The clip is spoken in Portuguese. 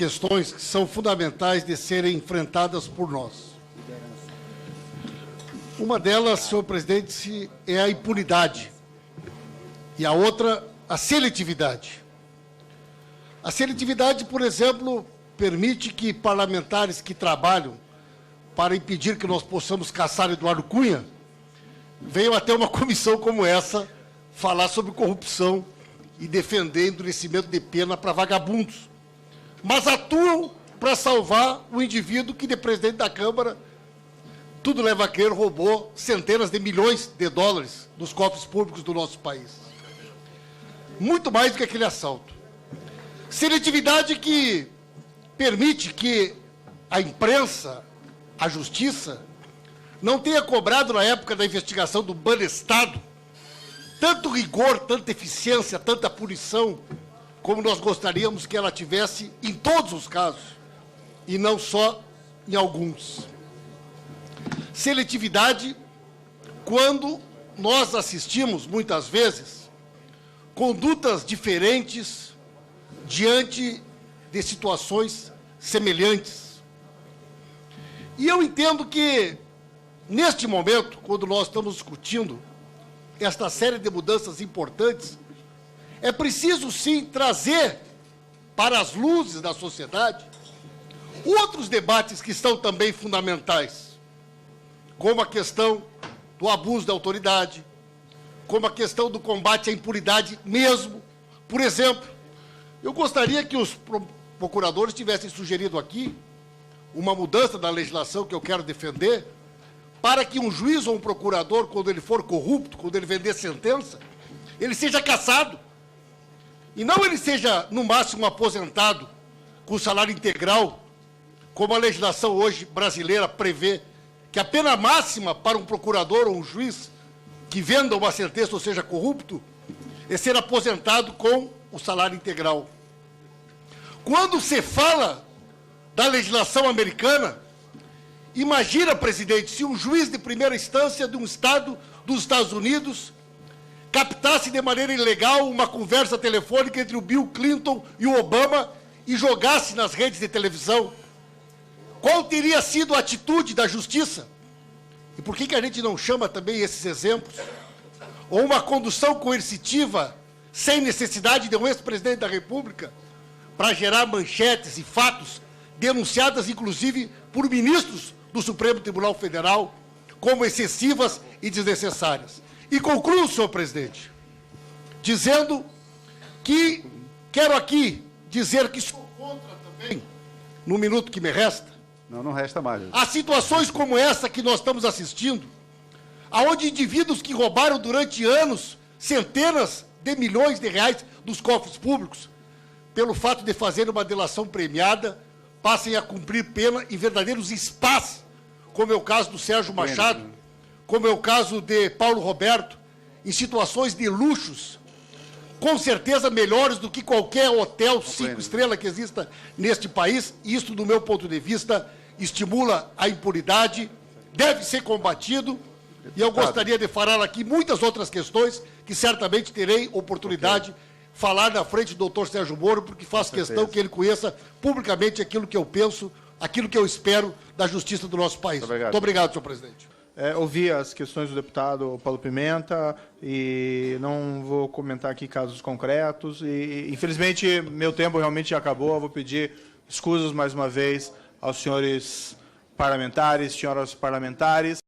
questões que são fundamentais de serem enfrentadas por nós. Uma delas, senhor presidente, é a impunidade. E a outra, a seletividade. A seletividade, por exemplo, permite que parlamentares que trabalham para impedir que nós possamos caçar Eduardo Cunha venham até uma comissão como essa falar sobre corrupção e defender endurecimento de pena para vagabundos. Mas atuam para salvar o indivíduo que, de presidente da Câmara, tudo leva a crer, roubou centenas de milhões de dólares dos cofres públicos do nosso país. Muito mais do que aquele assalto. Seletividade que permite que a imprensa, a justiça, não tenha cobrado, na época da investigação do Banestado, tanto rigor, tanta eficiência, tanta punição, como nós gostaríamos que ela tivesse em todos os casos, e não só em alguns. Seletividade quando nós assistimos, muitas vezes, condutas diferentes diante de situações semelhantes. E eu entendo que, neste momento, quando nós estamos discutindo esta série de mudanças importantes, é preciso, sim, trazer para as luzes da sociedade outros debates que são também fundamentais, como a questão do abuso da autoridade, como a questão do combate à impunidade mesmo. Por exemplo, eu gostaria que os procuradores tivessem sugerido aqui uma mudança da legislação que eu quero defender, para que um juiz ou um procurador, quando ele for corrupto, quando ele vender sentença, ele seja cassado. E não ele seja, no máximo, aposentado com salário integral, como a legislação hoje brasileira prevê, que a pena máxima para um procurador ou um juiz que venda uma sentença ou seja corrupto é ser aposentado com o salário integral. Quando se fala da legislação americana, imagina, presidente, se um juiz de primeira instância de um estado dos Estados Unidos captasse de maneira ilegal uma conversa telefônica entre o Bill Clinton e o Obama e jogasse nas redes de televisão. Qual teria sido a atitude da justiça? E por que a gente não chama também esses exemplos? Ou uma condução coercitiva sem necessidade de um ex-presidente da República para gerar manchetes e fatos denunciadas, inclusive, por ministros do Supremo Tribunal Federal como excessivas e desnecessárias. E concluo, senhor presidente, dizendo que quero aqui dizer que sou contra também, no minuto que me resta, não resta mais. as situações como essa que nós estamos assistindo, aonde indivíduos que roubaram durante anos centenas de milhões de reais dos cofres públicos, pelo fato de fazer uma delação premiada, passem a cumprir pena em verdadeiros spas, como é o caso do Sérgio Machado, como é o caso de Paulo Roberto, em situações de luxos, com certeza melhores do que qualquer hotel 5 estrelas que exista neste país. Isso, do meu ponto de vista, estimula a impunidade, deve ser combatido, e eu gostaria de falar aqui muitas outras questões que certamente terei oportunidade de falar na frente do doutor Sérgio Moro, porque faço questão que ele conheça publicamente aquilo que eu penso, aquilo que eu espero da justiça do nosso país. Muito obrigado, senhor presidente. Ouvi as questões do deputado Paulo Pimenta e não vou comentar aqui casos concretos. E, infelizmente, meu tempo realmente já acabou. Eu vou pedir escusas mais uma vez aos senhores parlamentares, senhoras parlamentares.